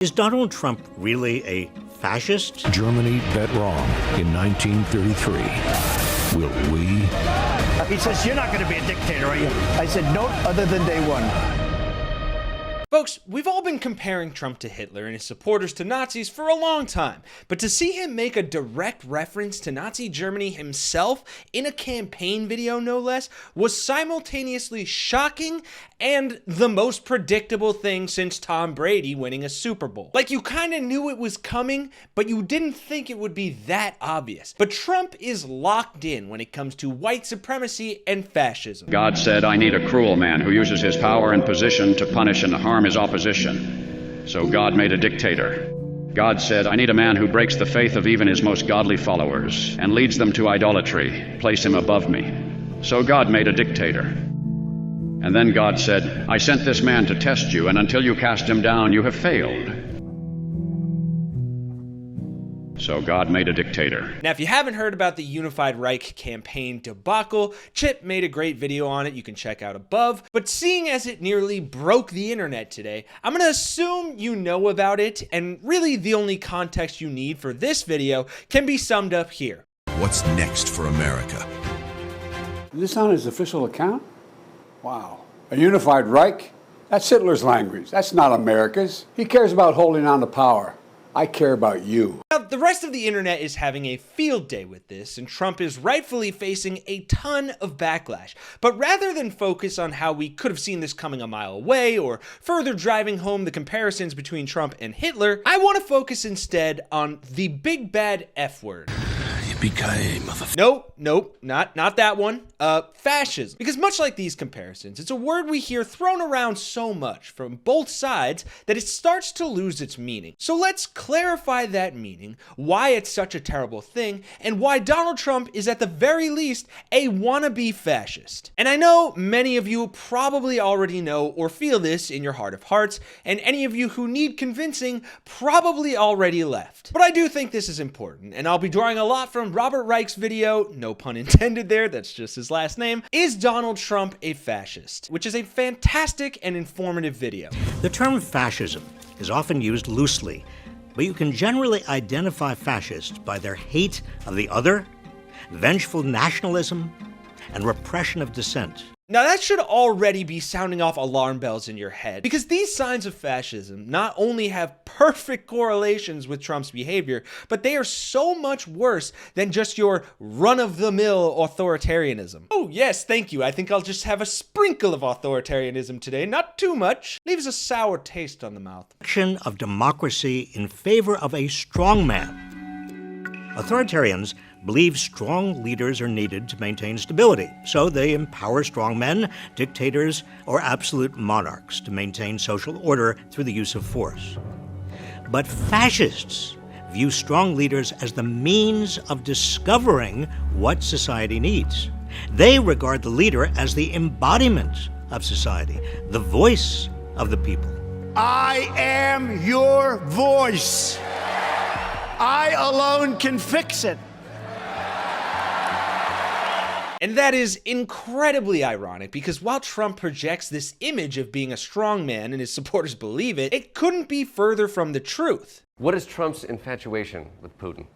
Is Donald Trump really a fascist? Germany bet wrong in 1933. Will we? He says, "You're not going to be a dictator, are you?" I said, "No, other than day one." Folks, we've all been comparing Trump to Hitler and his supporters to Nazis for a long time, but to see him make a direct reference to Nazi Germany himself in a campaign video, no less, was simultaneously shocking and the most predictable thing since Tom Brady winning a Super Bowl. Like, you kind of knew it was coming, but you didn't think it would be that obvious. But Trump is locked in when it comes to white supremacy and fascism. God said, "I need a cruel man who uses his power and position to punish and harm his opposition." So God made a dictator. God said, "I need a man who breaks the faith of even his most godly followers and leads them to idolatry. Place him above me." So God made a dictator. And then God said, "I sent this man to test you, and until you cast him down, you have failed." So God made a dictator. Now, if you haven't heard about the Unified Reich campaign debacle, Chip made a great video on it you can check out above, but seeing as it nearly broke the internet today, I'm gonna assume you know about it, and really the only context you need for this video can be summed up here. What's next for America? Is this on his official account? Wow. A unified Reich? That's Hitler's language. That's not America's. He cares about holding on to power. I care about you. Now, the rest of the internet is having a field day with this, and Trump is rightfully facing a ton of backlash. But rather than focus on how we could have seen this coming a mile away, or further driving home the comparisons between Trump and Hitler, I want to focus instead on the big bad F word. Nope, not that one. Fascism. Because much like these comparisons, it's a word we hear thrown around so much from both sides that it starts to lose its meaning. So let's clarify that meaning, why it's such a terrible thing, and why Donald Trump is at the very least a wannabe fascist. And I know many of you probably already know or feel this in your heart of hearts, and any of you who need convincing probably already left. But I do think this is important, and I'll be drawing a lot from Robert Reich's video, no pun intended there, that's just his last name, Is Donald Trump a Fascist? Which is a fantastic and informative video. The term fascism is often used loosely, but you can generally identify fascists by their hate of the other, vengeful nationalism, and repression of dissent. Now that should already be sounding off alarm bells in your head, because these signs of fascism not only have perfect correlations with Trump's behavior, but they are so much worse than just your run-of-the-mill authoritarianism. Oh yes, thank you. I think I'll just have a sprinkle of authoritarianism today, not too much. Leaves a sour taste on the mouth. Action of democracy in favor of a strong man. Authoritarians believe strong leaders are needed to maintain stability, so they empower strong men, dictators, or absolute monarchs to maintain social order through the use of force. But fascists view strong leaders as the means of discovering what society needs. They regard the leader as the embodiment of society, the voice of the people. I am your voice. I alone can fix it. And that is incredibly ironic, because while Trump projects this image of being a strong man and his supporters believe it, it couldn't be further from the truth. What is Trump's infatuation with Putin?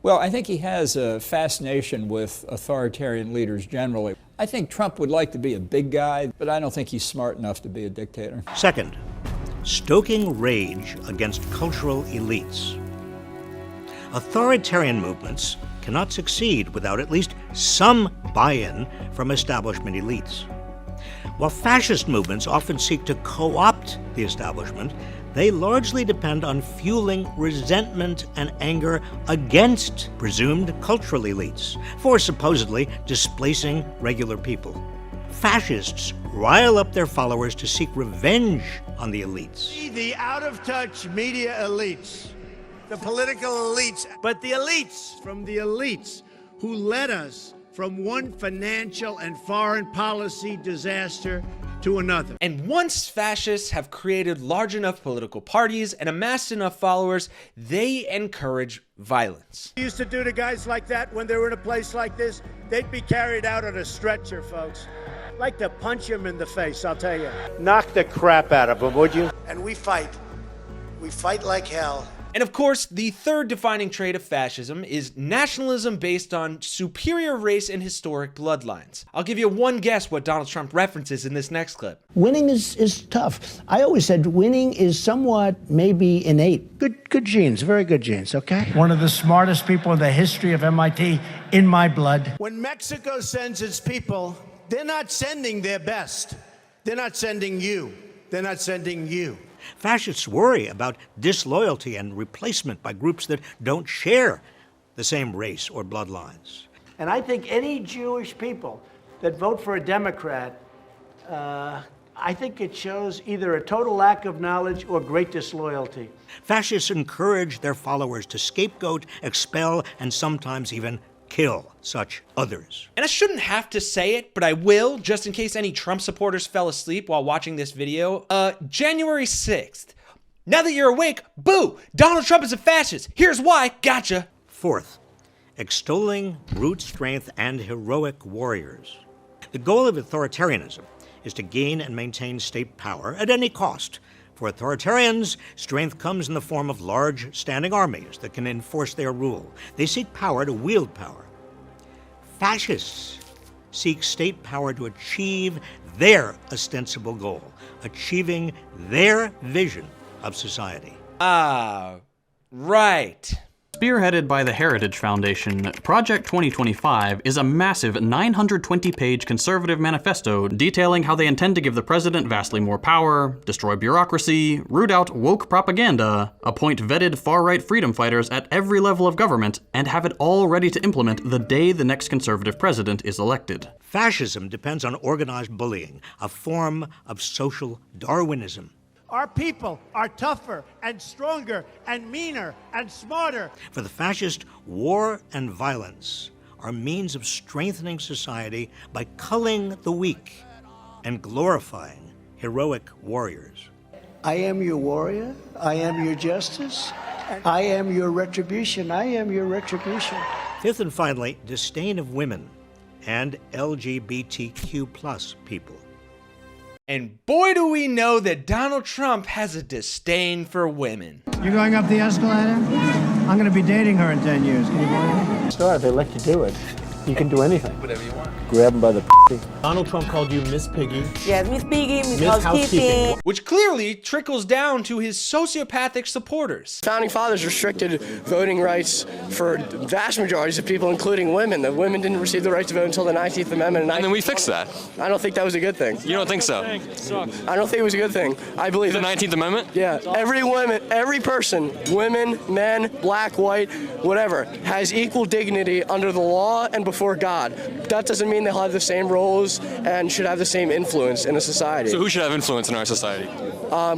Well, I think he has a fascination with authoritarian leaders generally. I think Trump would like to be a big guy, but I don't think he's smart enough to be a dictator. Second, stoking rage against cultural elites. Authoritarian movements cannot succeed without at least some buy-in from establishment elites. While fascist movements often seek to co-opt the establishment, they largely depend on fueling resentment and anger against presumed cultural elites for supposedly displacing regular people. Fascists rile up their followers to seek revenge on the elites. The out-of-touch media elites, the political elites, but the elites from the elites who led us from one financial and foreign policy disaster to another. And once fascists have created large enough political parties and amassed enough followers, they encourage violence. We used to do to guys like that when they were in a place like this, they'd be carried out on a stretcher, folks. Like to punch him in the face, I'll tell you. Knock the crap out of him, would you? And we fight We fight like hell. And of course, the third defining trait of fascism is nationalism based on superior race and historic bloodlines. I'll give you one guess what Donald Trump references in this next clip. Winning is tough. I always said winning is somewhat maybe innate. Good genes, very good genes, okay? One of the smartest people in the history of MIT, in my blood. When Mexico sends its people, they're not sending their best. They're not sending you. They're not sending you. Fascists worry about disloyalty and replacement by groups that don't share the same race or bloodlines. And I think any Jewish people that vote for a Democrat, I think it shows either a total lack of knowledge or great disloyalty. Fascists encourage their followers to scapegoat, expel, and sometimes even kill such others. And I shouldn't have to say it, but I will, just in case any Trump supporters fell asleep while watching this video. January 6th. Now that you're awake, boo! Donald Trump is a fascist. Here's why. Gotcha. Fourth, extolling brute strength and heroic warriors. The goal of authoritarianism is to gain and maintain state power at any cost. For authoritarians, strength comes in the form of large standing armies that can enforce their rule. They seek power to wield power. Fascists seek state power to achieve their ostensible goal, achieving their vision of society. Ah, right. Spearheaded by the Heritage Foundation, Project 2025 is a massive 920-page conservative manifesto detailing how they intend to give the president vastly more power, destroy bureaucracy, root out woke propaganda, appoint vetted far-right freedom fighters at every level of government, and have it all ready to implement the day the next conservative president is elected. Fascism depends on organized bullying, a form of social Darwinism. Our people are tougher and stronger and meaner and smarter. For the fascist, war and violence are means of strengthening society by culling the weak and glorifying heroic warriors. I am your warrior. I am your justice. I am your retribution. I am your retribution. Fifth and finally, disdain of women and LGBTQ+ people. And boy do we know that Donald Trump has a disdain for women. You going up the escalator? I'm going to be dating her in 10 years. Can you believe it? Sure, they let you do it. You can do anything. Whatever you want. Grab them by the Donald Trump called you Miss Piggy. Yes, Miss Piggy, Miss Housekeeping. Which clearly trickles down to his sociopathic supporters. Founding fathers restricted voting rights for vast majorities of people, including women. The women didn't receive the right to vote until the 19th Amendment. And then we fixed that. I don't think that was a good thing. You don't think so? I don't think it was a good thing. I believe the 19th Amendment? Yeah. Every person, women, men, black, white, whatever, has equal dignity under the law and before God. That doesn't mean they'll have the same roles and should have the same influence in a society. So who should have influence in our society?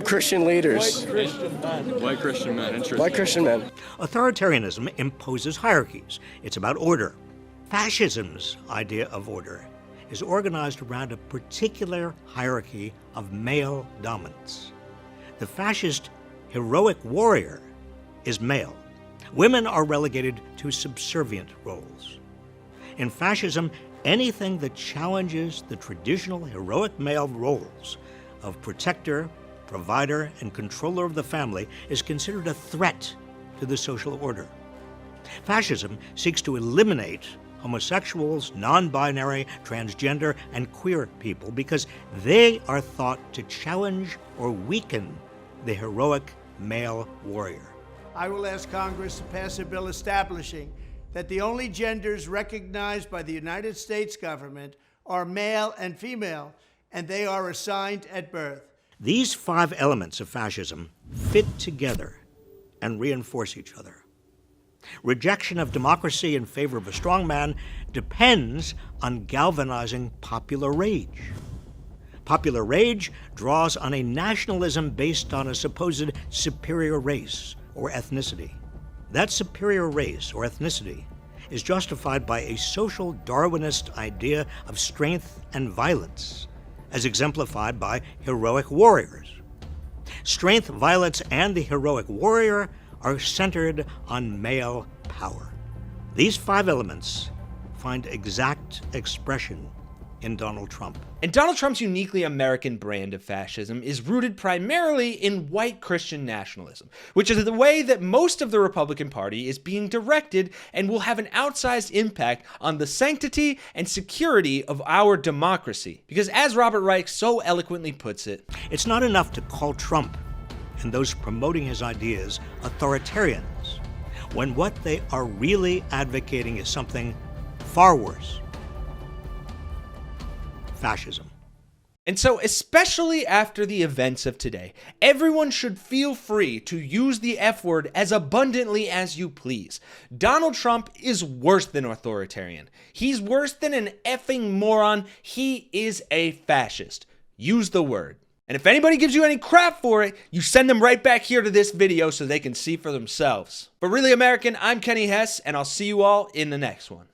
Christian leaders. White Christian men. Interesting. White Christian men. Authoritarianism imposes hierarchies. It's about order. Fascism's idea of order is organized around a particular hierarchy of male dominance. The fascist heroic warrior is male. Women are relegated to subservient roles. In fascism, anything that challenges the traditional heroic male roles of protector, provider, and controller of the family is considered a threat to the social order. Fascism seeks to eliminate homosexuals, non-binary, transgender, and queer people because they are thought to challenge or weaken the heroic male warrior. I will ask Congress to pass a bill establishing that the only genders recognized by the United States government are male and female, and they are assigned at birth. These 5 elements of fascism fit together and reinforce each other. Rejection of democracy in favor of a strong man depends on galvanizing popular rage. Popular rage draws on a nationalism based on a supposed superior race or ethnicity. That superior race or ethnicity is justified by a social Darwinist idea of strength and violence, as exemplified by heroic warriors. Strength, violence, and the heroic warrior are centered on male power. These 5 elements find exact expression in Donald Trump. And Donald Trump's uniquely American brand of fascism is rooted primarily in white Christian nationalism, which is the way that most of the Republican Party is being directed and will have an outsized impact on the sanctity and security of our democracy. Because as Robert Reich so eloquently puts it, it's not enough to call Trump and those promoting his ideas authoritarians, when what they are really advocating is something far worse: fascism. And so, especially after the events of today, everyone should feel free to use the F word as abundantly as you please. Donald Trump is worse than authoritarian. He's worse than an effing moron. He is a fascist. Use the word. And if anybody gives you any crap for it, you send them right back here to this video so they can see for themselves. But really, American, I'm Kenny Hesse, and I'll see you all in the next one.